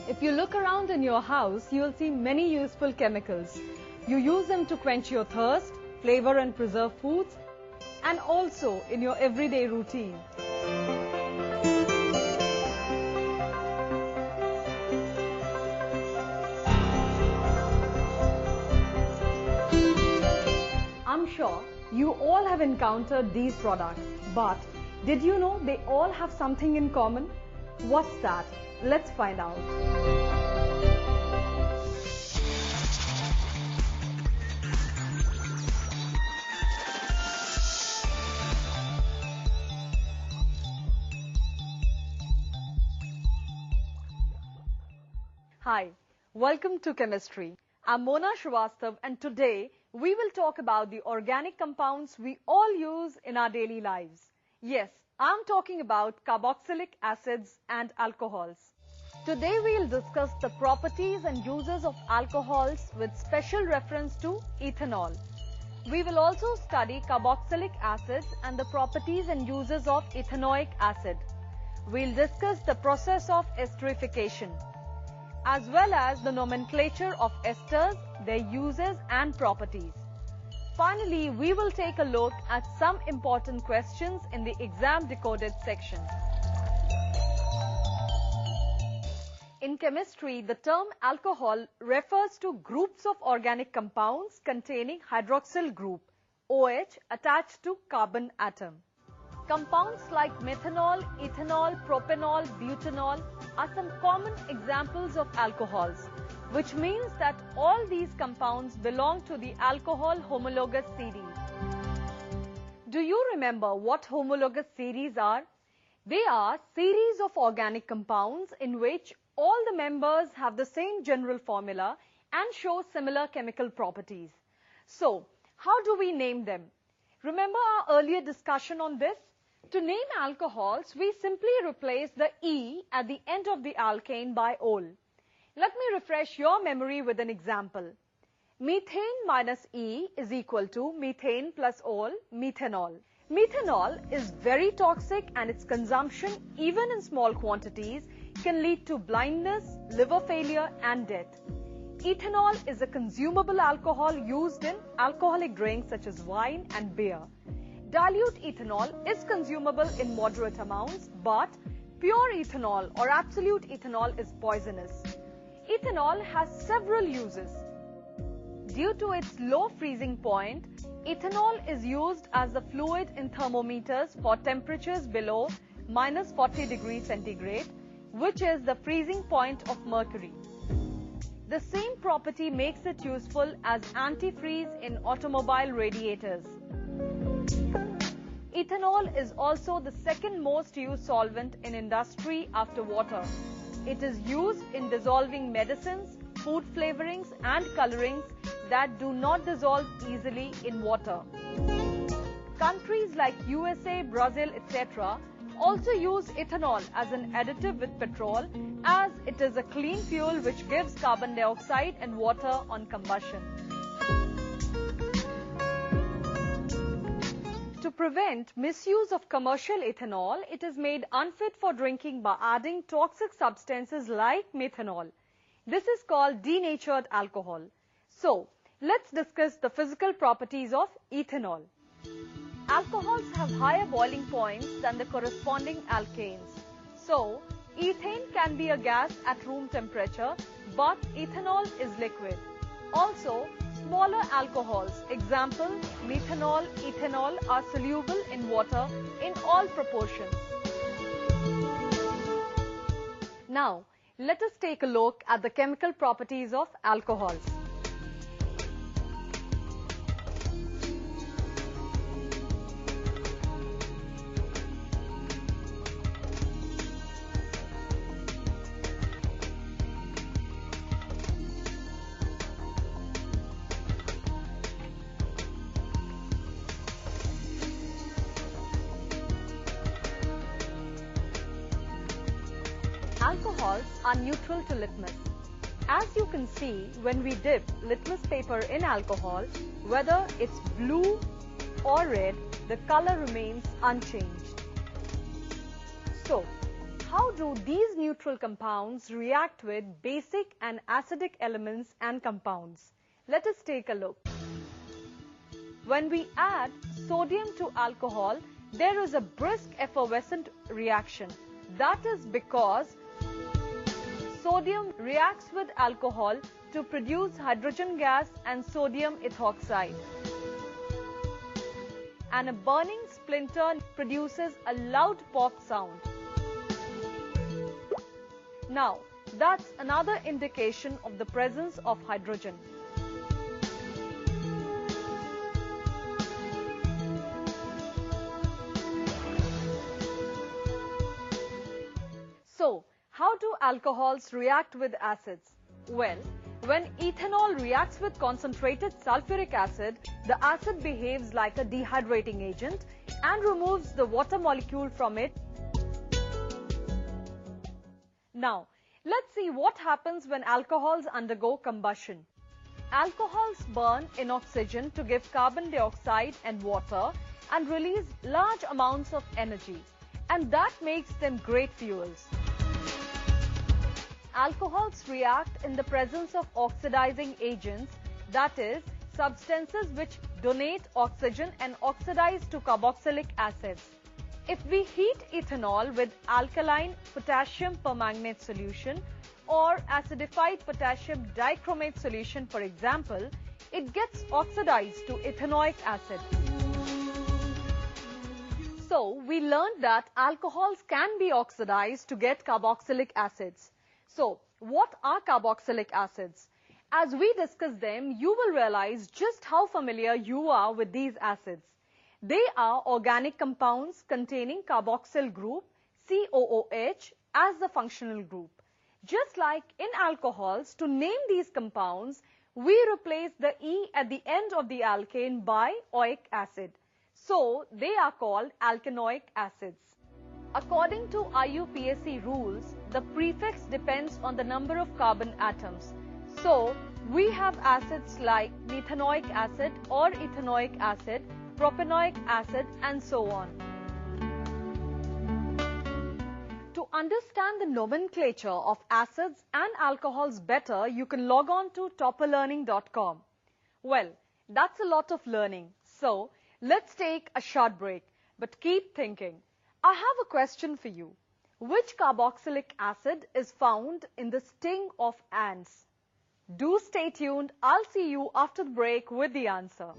If you look around in your house, you will see many useful chemicals. You use them to quench your thirst, flavor and preserve foods, and also in your everyday routine. I'm sure you all have encountered these products, but did you know they all have something in common? What's that? Let's find out. Hi, welcome to Chemistry. I'm Mona Srivastav, and today we will talk about the organic compounds we all use in our daily lives. Yes, I'm talking about carboxylic acids and alcohols. Today we'll discuss the properties and uses of alcohols with special reference to ethanol. We will also study carboxylic acids and the properties and uses of ethanoic acid. We'll discuss the process of esterification, as well as the nomenclature of esters, their uses and properties. Finally, we will take a look at some important questions in the exam decoded section. In chemistry, the term alcohol refers to groups of organic compounds containing hydroxyl group, OH, attached to carbon atom. Compounds like methanol, ethanol, propanol, butanol are some common examples of alcohols, which means that all these compounds belong to the alcohol homologous series. Do you remember what homologous series are? They are series of organic compounds in which all the members have the same general formula and show similar chemical properties. So, how do we name them? Remember our earlier discussion on this? To name alcohols, we simply replace the E at the end of the alkane by ol. Let me refresh your memory with an example. Methane minus E is equal to methane plus ol, methanol. Methanol is very toxic and its consumption, even in small quantities, can lead to blindness, liver failure and death. Ethanol is a consumable alcohol used in alcoholic drinks such as wine and beer. Dilute ethanol is consumable in moderate amounts, but pure ethanol or absolute ethanol is poisonous. Ethanol has several uses. Due to its low freezing point, ethanol is used as the fluid in thermometers for temperatures below minus 40 degrees centigrade, which is the freezing point of mercury. The same property makes it useful as antifreeze in automobile radiators. Ethanol is also the second most used solvent in industry after water. It is used in dissolving medicines, food flavorings and colorings that do not dissolve easily in water. Countries like USA, Brazil, etc. also use ethanol as an additive with petrol, as it is a clean fuel which gives carbon dioxide and water on combustion. To prevent misuse of commercial ethanol, it is made unfit for drinking by adding toxic substances like methanol. This is called denatured alcohol. So, let's discuss the physical properties of ethanol. Alcohols have higher boiling points than the corresponding alkanes. So, ethane can be a gas at room temperature, but ethanol is liquid. Also, smaller alcohols, example, methanol, ethanol, are soluble in water in all proportions. Now, let us take a look at the chemical properties of alcohols. Alcohols are neutral to litmus. As you can see, when we dip litmus paper in alcohol, whether it's blue or red, the color remains unchanged. So, how do these neutral compounds react with basic and acidic elements and compounds? Let us take a look. When we add sodium to alcohol, there is a brisk effervescent reaction. That is because sodium reacts with alcohol to produce hydrogen gas and sodium ethoxide. And a burning splinter produces a loud pop sound. Now, that's another indication of the presence of hydrogen. So, how do alcohols react with acids? Well, when ethanol reacts with concentrated sulfuric acid, the acid behaves like a dehydrating agent and removes the water molecule from it. Now, let's see what happens when alcohols undergo combustion. Alcohols burn in oxygen to give carbon dioxide and water and release large amounts of energy, and that makes them great fuels. Alcohols react in the presence of oxidizing agents, that is, substances which donate oxygen and oxidize to carboxylic acids. If we heat ethanol with alkaline potassium permanganate solution or acidified potassium dichromate solution, for example, it gets oxidized to ethanoic acid. So, we learned that alcohols can be oxidized to get carboxylic acids. So, what are carboxylic acids? As we discuss them, you will realize just how familiar you are with these acids. They are organic compounds containing carboxyl group, COOH, as the functional group. Just like in alcohols, to name these compounds, we replace the E at the end of the alkane by oic acid. So, they are called alkanoic acids. According to IUPAC rules, the prefix depends on the number of carbon atoms. So, we have acids like methanoic acid or ethanoic acid, propanoic acid, and so on. To understand the nomenclature of acids and alcohols better, you can log on to topperlearning.com. Well, that's a lot of learning. So, let's take a short break, but keep thinking. I have a question for you. Which carboxylic acid is found in the sting of ants? Do stay tuned. I'll see you after the break with the answer.